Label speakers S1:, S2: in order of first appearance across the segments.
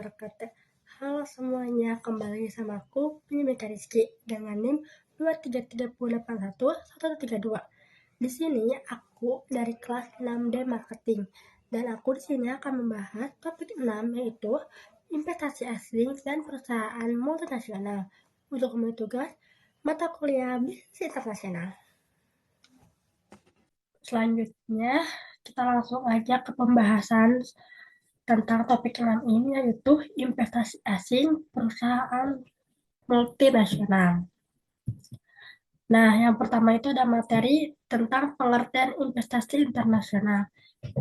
S1: wabarakatuh. Halo semuanya, kembali sama aku, Penyidik Rizky, dengan NIM 233813132. Di sini aku dari kelas 6D Marketing, dan aku di sini akan membahas topik 6, yaitu investasi asing dan perusahaan multinasional. Untuk memilih tugas mata kuliah bisnis internasional. Selanjutnya, kita langsung aja ke pembahasan tentang topik 6 ini, yaitu investasi asing perusahaan multinasional. Nah, yang pertama itu ada materi tentang pengertian investasi internasional.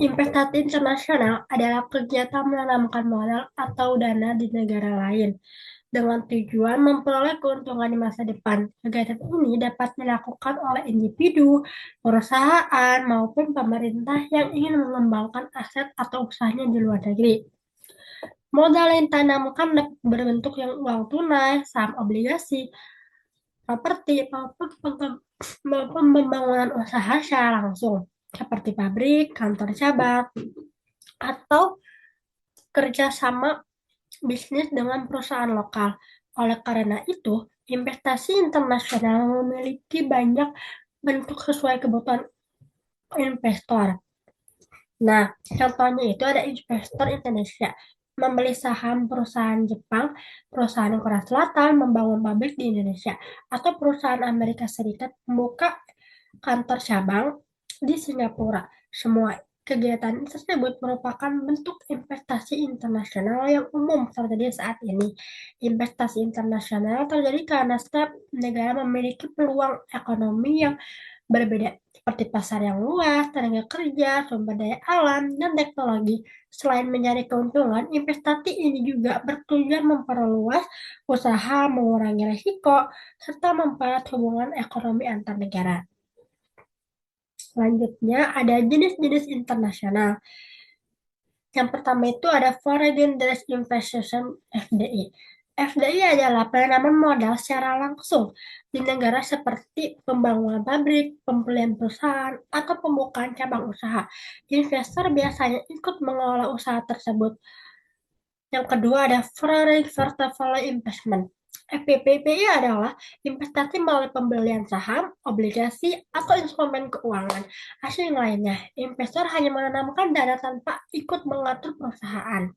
S1: Investasi internasional adalah kegiatan menanamkan modal atau dana di negara lain dengan tujuan memperoleh keuntungan di masa depan. Kegiatan ini dapat dilakukan oleh individu, perusahaan, maupun pemerintah yang ingin mengembangkan aset atau usahanya di luar negeri. Modal yang ditanamkan berbentuk yang uang tunai, saham obligasi, properti, maupun pembangunan usaha secara langsung, seperti pabrik, kantor cabang, atau kerjasama bisnis dengan perusahaan lokal. Oleh karena itu, investasi internasional memiliki banyak bentuk sesuai kebutuhan investor. Nah, contohnya itu ada investor Indonesia membeli saham perusahaan Jepang, perusahaan Korea Selatan membangun pabrik di Indonesia, atau perusahaan Amerika Serikat membuka kantor cabang di Singapura. Semua kegiatan tersebut merupakan bentuk investasi internasional yang umum terjadi saat ini. Investasi internasional terjadi karena setiap negara memiliki peluang ekonomi yang berbeda, seperti pasar yang luas, tenaga kerja, sumber daya alam, dan teknologi. Selain mencari keuntungan, investasi ini juga bertujuan memperluas usaha, mengurangi risiko, serta mempererat hubungan ekonomi antar negara. Selanjutnya ada jenis-jenis internasional. Yang pertama itu ada Foreign Direct Investment (FDI). FDI adalah penanaman modal secara langsung di negara seperti pembangunan pabrik, pembelian perusahaan, atau pembukaan cabang usaha. Investor biasanya ikut mengelola usaha tersebut. Yang kedua ada Foreign Portfolio Investment. FPPI adalah investasi melalui pembelian saham, obligasi, atau instrumen keuangan asing lainnya. Investor hanya menanamkan dana tanpa ikut mengatur perusahaan.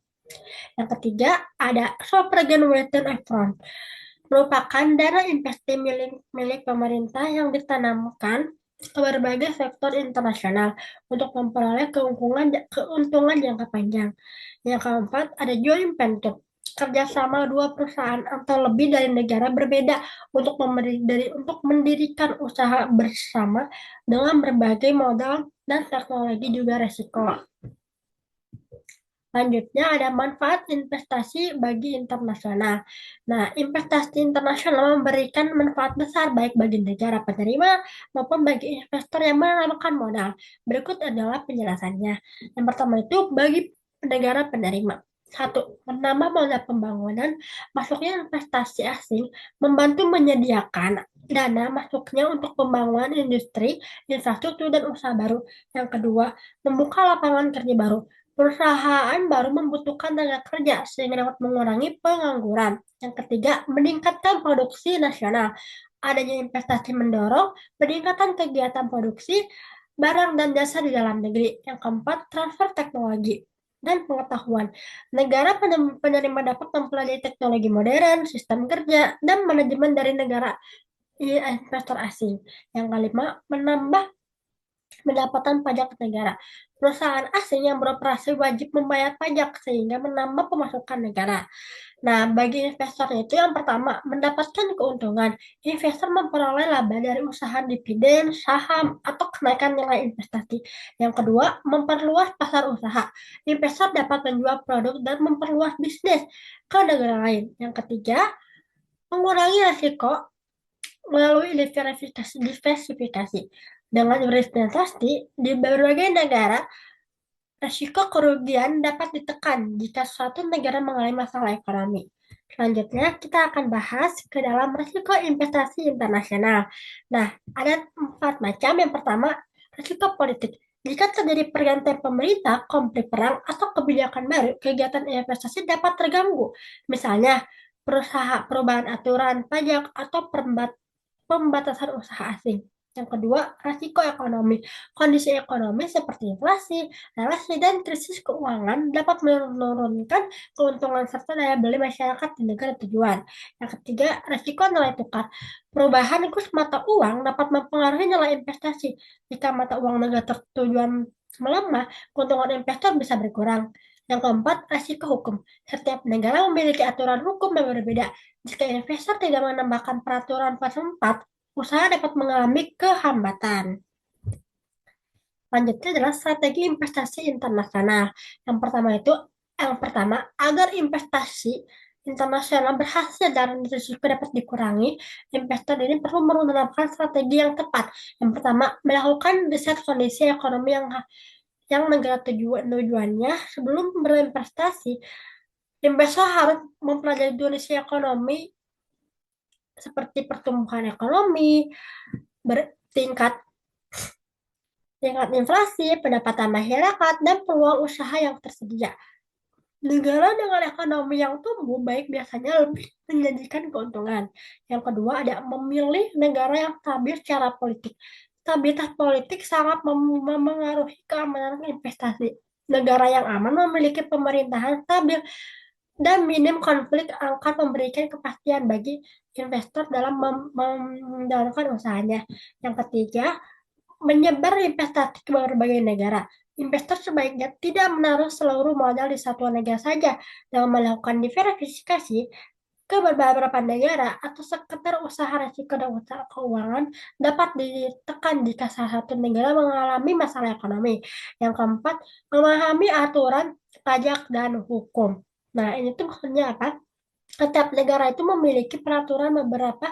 S1: Yang ketiga, ada sovereign wealth fund, merupakan dana investasi milik pemerintah yang ditanamkan ke berbagai sektor internasional untuk memperoleh keuntungan jangka panjang. Yang keempat, ada joint venture, kerjasama dua perusahaan atau lebih dari negara berbeda untuk mendirikan usaha bersama dengan berbagai modal dan teknologi juga resiko. Selanjutnya ada manfaat investasi bagi internasional. Nah, investasi internasional memberikan manfaat besar baik bagi negara penerima maupun bagi investor yang menanamkan modal. Berikut adalah penjelasannya. Yang pertama itu bagi negara penerima. 1. Menambah modal pembangunan. Masuknya investasi asing membantu menyediakan dana masuknya untuk pembangunan industri, infrastruktur, dan usaha baru. Yang kedua, membuka lapangan kerja baru. Perusahaan baru membutuhkan tenaga kerja sehingga dapat mengurangi pengangguran. Yang ketiga, meningkatkan produksi nasional. Adanya investasi mendorong peningkatan kegiatan produksi barang dan jasa di dalam negeri. Yang keempat, transfer teknologi dan pengetahuan. Negara penerima dapat mempelajari teknologi modern, sistem kerja, dan manajemen dari negara investor asing. Yang kelima, menambah pendapatan pajak negara. Perusahaan asing yang beroperasi wajib membayar pajak sehingga menambah pemasukan negara. Nah, bagi investor itu yang pertama, mendapatkan keuntungan. Investor memperoleh laba dari usaha dividen, saham, atau kenaikan nilai investasi. Yang kedua, memperluas pasar usaha. Investor dapat menjual produk dan memperluas bisnis ke negara lain. Yang ketiga, mengurangi risiko melalui diversifikasi. Dengan diversifikasi di berbagai negara, risiko kerugian dapat ditekan jika suatu negara mengalami masalah ekonomi. Selanjutnya, kita akan bahas ke dalam risiko investasi internasional. Nah, ada 4 macam. Yang pertama, risiko politik. Jika terjadi pergantian pemerintah, konflik perang, atau kebijakan baru, kegiatan investasi dapat terganggu. Misalnya, perubahan aturan pajak atau pembatasan usaha asing. Yang kedua, risiko ekonomi. Kondisi ekonomi seperti inflasi, relasi, dan krisis keuangan dapat menurunkan keuntungan serta daya beli masyarakat di negara tujuan. Yang ketiga, risiko nilai tukar. Perubahan kurs mata uang dapat mempengaruhi nilai investasi. Jika mata uang negara tujuan melemah, keuntungan investor bisa berkurang. Yang keempat, risiko hukum. Setiap negara memiliki aturan hukum yang berbeda. Jika investor tidak menambahkan peraturan setempat, usaha dapat mengalami kehambatan. Selanjutnya adalah strategi investasi internasional. Yang pertama itu, agar investasi internasional berhasil dan risiko dapat dikurangi, investor ini perlu menerapkan strategi yang tepat. Yang pertama, melakukan riset kondisi ekonomi yang negara tujuannya sebelum berinvestasi. Investor harus mempelajari kondisi ekonomi seperti pertumbuhan ekonomi, bertingkat tingkat inflasi, pendapatan masyarakat, dan peluang usaha yang tersedia. Negara dengan ekonomi yang tumbuh baik biasanya lebih menjanjikan keuntungan. Yang kedua ada memilih negara yang stabil secara politik. Stabilitas politik sangat memengaruhi keamanan investasi. Negara yang aman memiliki pemerintahan stabil dan minim konflik akan memberikan kepastian bagi investor dalam menjalankan usahanya. Yang ketiga, menyebar investasi ke berbagai negara. Investor sebaiknya tidak menaruh seluruh modal di satu negara saja dengan melakukan diversifikasi ke beberapa negara atau sekedar usaha resiko dan usaha keuangan dapat ditekan jika salah satu negara mengalami masalah ekonomi. Yang keempat, memahami aturan pajak dan hukum. Nah, ini tuh maksudnya apa? Setiap negara itu memiliki peraturan beberapa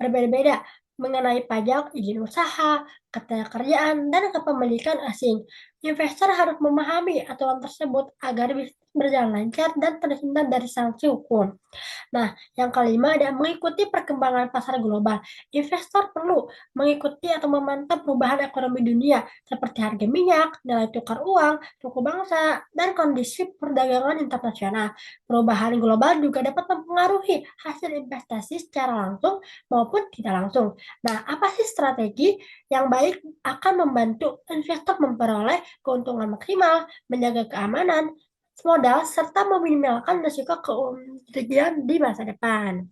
S1: berbeda-beda mengenai pajak, izin usaha, ketenagakerjaan, dan kepemilikan asing. Investor harus memahami aturan tersebut agar bisa berjalan lancar dan terhindar dari sanksi hukum. Nah, yang kelima ada mengikuti perkembangan pasar global. Investor perlu mengikuti atau memantau perubahan ekonomi dunia seperti harga minyak, nilai tukar uang, suku bangsa, dan kondisi perdagangan internasional. Perubahan global juga dapat mempengaruhi hasil investasi secara langsung maupun tidak langsung. Nah, apa sih strategi yang baik akan membantu investor memperoleh keuntungan maksimal, menjaga keamanan, modal, serta meminimalkan risiko kerugian di masa depan.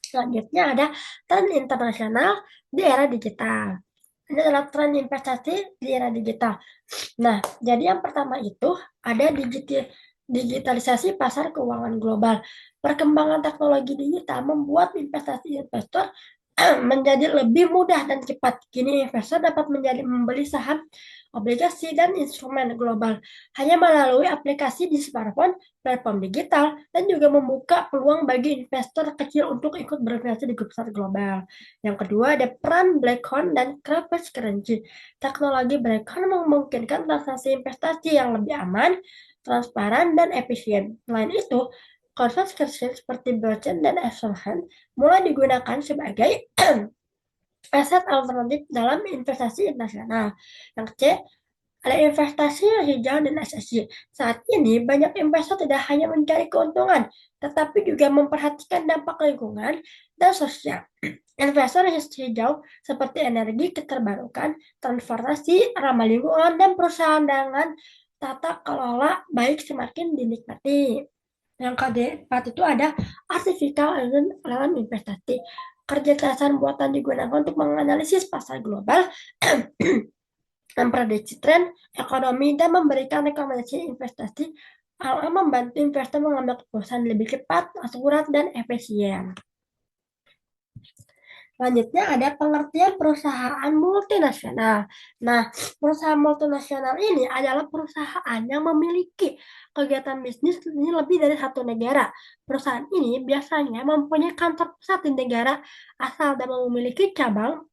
S1: Selanjutnya ada tren internasional di era digital. Ini adalah tren investasi di era digital. Nah, jadi yang pertama itu ada digitalisasi pasar keuangan global. Perkembangan teknologi digital membuat investasi investor menjadi lebih mudah dan cepat. Kini investor dapat membeli saham, obligasi, dan instrumen global hanya melalui aplikasi di smartphone, platform digital, dan juga membuka peluang bagi investor kecil untuk ikut berinvestasi di pasar global. Yang kedua ada peran Blackcone dan cryptocurrency. Teknologi Blackcone memungkinkan transaksi investasi yang lebih aman, transparan, dan efisien. Selain itu, konsep seperti blockchain dan exchange mulai digunakan sebagai aset alternatif dalam investasi internasional. Yang C, ada investasi hijau dan SSG. Saat ini, banyak investor tidak hanya mencari keuntungan, tetapi juga memperhatikan dampak lingkungan dan sosial. Investor hijau seperti energi terbarukan, transportasi, ramah lingkungan, dan perusahaan dengan tata kelola baik semakin dinikmati. Yang keempat itu ada artificial intelligence dalam investasi. Kecerdasan buatan digunakan untuk menganalisis pasar global, memprediksi tren ekonomi, dan memberikan rekomendasi investasi akan membantu investor mengambil keputusan lebih cepat, akurat, dan efisien. Selanjutnya ada pengertian perusahaan multinasional. Nah, perusahaan multinasional ini adalah perusahaan yang memiliki kegiatan bisnis ini lebih dari satu negara. Perusahaan ini biasanya mempunyai kantor pusat di negara asal dan memiliki cabang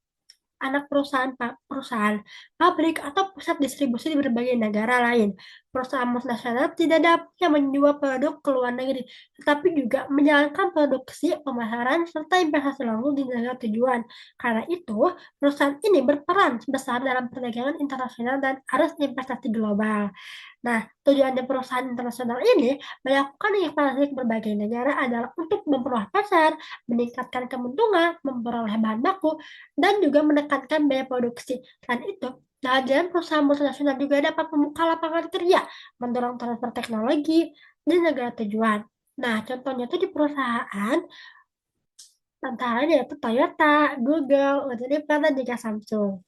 S1: anak perusahaan pabrik, atau pusat distribusi di berbagai negara lain. Perusahaan multinasional tidak dapat menjual produk ke luar negeri, tetapi juga menjalankan produksi, pemasaran, serta investasi langsung di negara tujuan. Karena itu, perusahaan ini berperan besar dalam perdagangan internasional dan arus investasi global. Nah, tujuannya perusahaan internasional ini melakukan ekspansi ke berbagai negara adalah untuk memperluas pasar, meningkatkan keuntungan, memperoleh bahan baku, dan juga menekankan biaya produksi. Selain itu, kehadiran perusahaan multinasional juga dapat membuka lapangan kerja, mendorong transfer teknologi di negara tujuan. Nah, contohnya itu di perusahaan antara yaitu Toyota, Google, Unilever, dan juga Samsung.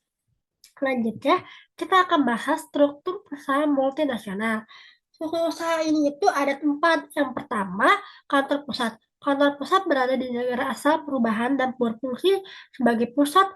S1: Selanjutnya, kita akan bahas struktur perusahaan multinasional. Struktur usaha ini itu ada empat. Yang pertama, kantor pusat. Kantor pusat berada di negara asal perubahan dan berfungsi sebagai pusat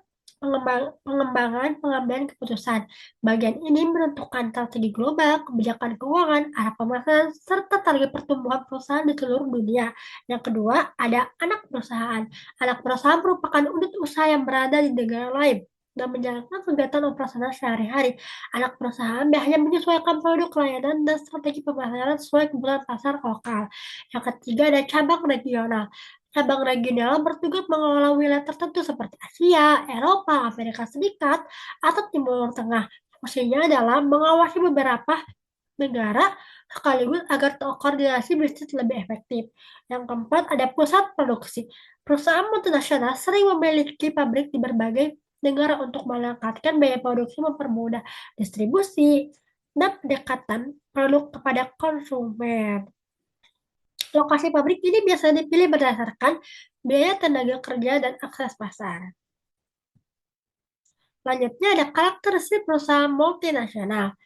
S1: pengembangan pengambilan keputusan. Bagian ini menentukan strategi global, kebijakan keuangan, arah pemasaran, serta target pertumbuhan perusahaan di seluruh dunia. Yang kedua, ada anak perusahaan. Anak perusahaan merupakan unit usaha yang berada di negara lain dan menjalankan kegiatan operasional sehari-hari. Anak perusahaan biasanya menyesuaikan produk layanan dan strategi pemasaran sesuai kebutuhan pasar lokal. Yang ketiga ada cabang regional. Cabang regional bertugas mengelola wilayah tertentu seperti Asia, Eropa, Amerika Serikat, atau Timur Tengah. Fungsinya adalah mengawasi beberapa negara sekaligus agar koordinasi bisnis lebih efektif. Yang keempat ada pusat produksi. Perusahaan multinasional sering memiliki pabrik di berbagai negara untuk meningkatkan biaya produksi, mempermudah distribusi, dan pendekatan produk kepada konsumen. Lokasi pabrik ini biasanya dipilih berdasarkan biaya tenaga kerja dan akses pasar. Selanjutnya ada karakteristik perusahaan multinasional.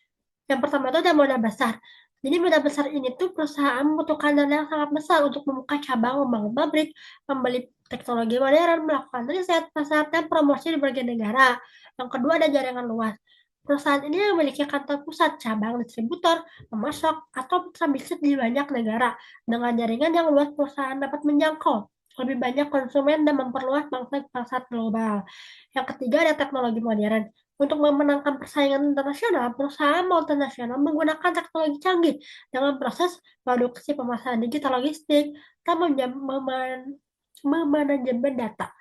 S1: Yang pertama itu ada modal besar. Jadi modal besar ini tuh perusahaan membutuhkan dana yang sangat besar untuk membuka cabang, membangun pabrik, membeli teknologi modern, melakukan riset, pasar, dan promosi di berbagai negara. Yang kedua ada jaringan luas. Perusahaan ini memiliki kantor pusat, cabang, distributor, pemasok, atau mitra bisnis di banyak negara. Dengan jaringan yang luas, perusahaan dapat menjangkau lebih banyak konsumen dan memperluas pangsa pasar global. Yang ketiga ada teknologi modern. Untuk memenangkan persaingan internasional, perusahaan multinasional menggunakan teknologi canggih dengan proses produksi, pemasaran digital, logistik, dan memanajemen data.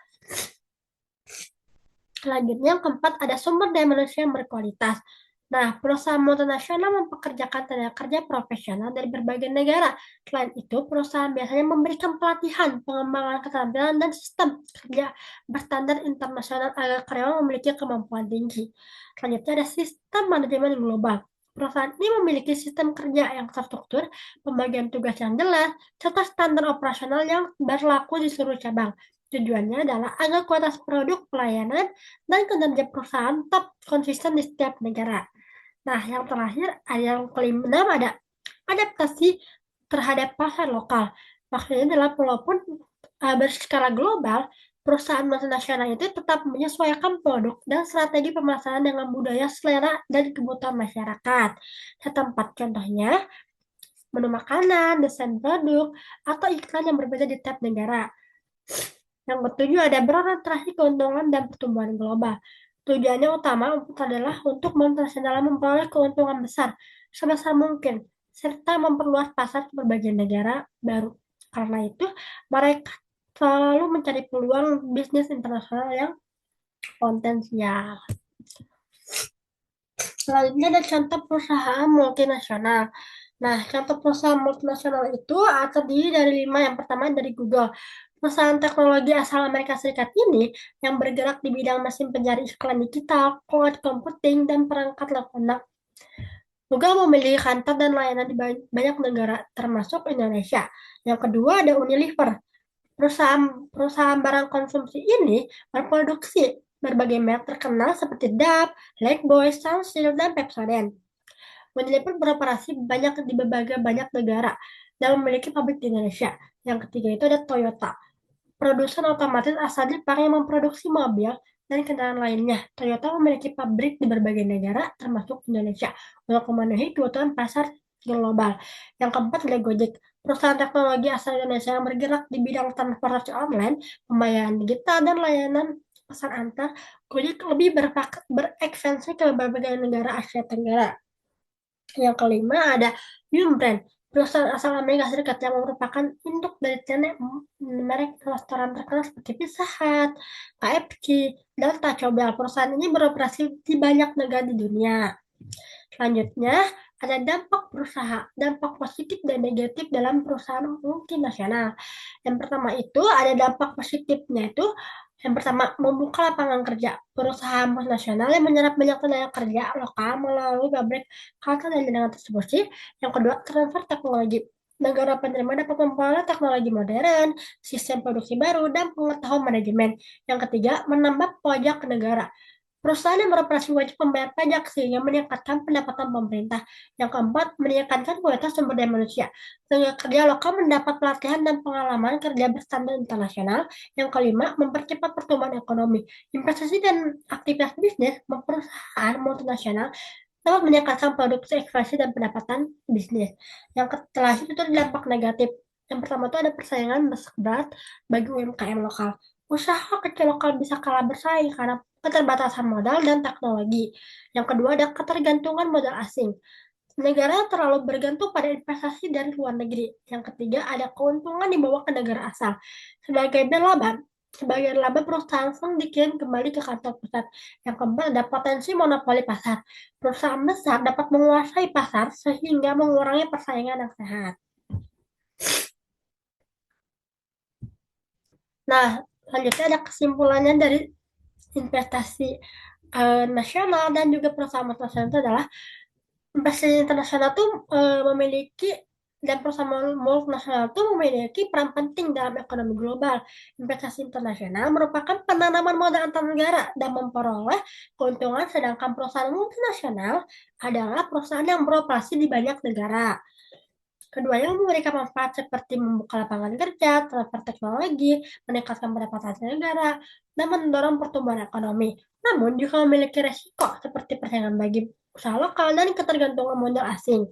S1: Selanjutnya, yang keempat, ada sumber daya manusia yang berkualitas. Nah, perusahaan multinasional mempekerjakan tenaga kerja profesional dari berbagai negara. Selain itu, perusahaan biasanya memberikan pelatihan, pengembangan keterampilan, dan sistem kerja berstandar internasional agar karyawan memiliki kemampuan tinggi. Selanjutnya, ada sistem manajemen global. Perusahaan ini memiliki sistem kerja yang terstruktur, pembagian tugas yang jelas, serta standar operasional yang berlaku di seluruh cabang. Tujuannya adalah agar kualitas produk, pelayanan, dan kinerja perusahaan tetap konsisten di setiap negara. Nah, yang terakhir, ada yang kelima ada adaptasi terhadap pasar lokal. Maksudnya adalah walaupun berskala global, perusahaan multinasional itu tetap menyesuaikan produk dan strategi pemasaran dengan budaya, selera, dan kebutuhan masyarakat. Setempat contohnya, menu makanan, desain produk, atau iklan yang berbeda di tiap negara. Yang ketujuh ada berorientasi keuntungan dan pertumbuhan global. Tujuannya utama adalah untuk multinasional memperoleh keuntungan besar sebesar mungkin, serta memperluas pasar ke berbagai negara baru. Karena itu, mereka selalu mencari peluang bisnis internasional yang potensial. Selanjutnya ada contoh perusahaan multinasional. Nah, contoh perusahaan multinasional itu terdiri dari 5. Yang pertama dari Google. Perusahaan teknologi asal Amerika Serikat ini yang bergerak di bidang mesin pencari iklan digital, cloud computing, dan perangkat lunak. Google memiliki kantor dan layanan di banyak negara, termasuk Indonesia. Yang kedua ada Unilever. Perusahaan barang konsumsi ini berproduksi berbagai merek terkenal seperti Dove, Lifebuoy, Sunsilk, dan Pepsodent. Unilever beroperasi di berbagai banyak negara dan memiliki pabrik di Indonesia. Yang ketiga itu ada Toyota, produsen otomotif asal Jepang yang memproduksi mobil dan kendaraan lainnya. Toyota memiliki pabrik di berbagai negara, termasuk Indonesia, untuk memenuhi kebutuhan pasar global. Yang keempat adalah Gojek, perusahaan teknologi asal Indonesia yang bergerak di bidang transportasi online, pembayaran digital, dan layanan pesan antar Gojek lebih berekspansi ke berbagai negara Asia Tenggara. Yang kelima ada Yum Brand, perusahaan asal Amerika Serikat yang merupakan induk dari channel merek restoran terkenal seperti Pizza Hut, KFC, dan Taco Bell. Perusahaan ini beroperasi di banyak negara di dunia. Selanjutnya, ada dampak positif dan negatif dalam perusahaan multinasional. Yang pertama itu ada dampak positifnya itu yang pertama membuka lapangan kerja. Perusahaan multinasional yang menyerap banyak tenaga kerja lokal melalui pabrik kantor dan jaringan tersebut sih. Yang kedua, transfer teknologi. Negara penerima dapat memperoleh teknologi modern, sistem produksi baru, dan pengetahuan manajemen. Yang ketiga, menambah pajak ke negara. Perusahaan yang beroperasi wajib membayar pajak sehingga meningkatkan pendapatan pemerintah. Yang keempat, meningkatkan kualitas sumber daya manusia. Tenaga kerja lokal mendapat pelatihan dan pengalaman kerja berstandar internasional. Yang kelima, mempercepat pertumbuhan ekonomi. Investasi dan aktivitas bisnis perusahaan multinasional dapat meningkatkan produksi, ekspansi, dan pendapatan bisnis. Yang terakhir itu dampak negatif. Yang pertama itu ada persaingan berat bagi UMKM lokal. Usaha kecil lokal bisa kalah bersaing karena keterbatasan modal dan teknologi. Yang kedua ada ketergantungan modal asing. Negara terlalu bergantung pada investasi dari luar negeri. Yang ketiga ada keuntungan dibawa ke negara asal. Sebagai laba, sebagai laba perusahaan langsung dikirim kembali ke kantor pusat. Yang keempat ada potensi monopoli pasar. Perusahaan besar dapat menguasai pasar sehingga mengurangi persaingan yang sehat. Nah, selanjutnya ada kesimpulannya dari investasi nasional dan juga perusahaan internasional itu adalah investasi internasional tuh memiliki dan perusahaan multinasional itu memiliki peran penting dalam ekonomi global. Investasi internasional merupakan penanaman modal antar negara dan memperoleh keuntungan, sedangkan perusahaan multinasional adalah perusahaan yang beroperasi di banyak negara. Keduanya memberikan manfaat seperti membuka lapangan kerja, transfer teknologi, meningkatkan pendapatan negara, dan mendorong pertumbuhan ekonomi. Namun juga memiliki resiko seperti persaingan bagi usaha lokal dan ketergantungan modal asing.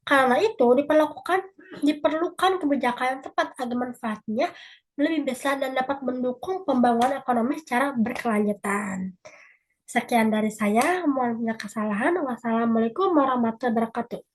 S1: Karena itu diperlukan kebijakan yang tepat agar manfaatnya lebih besar dan dapat mendukung pembangunan ekonomi secara berkelanjutan. Sekian dari saya, mohon kesalahan. Wassalamualaikum warahmatullahi wabarakatuh.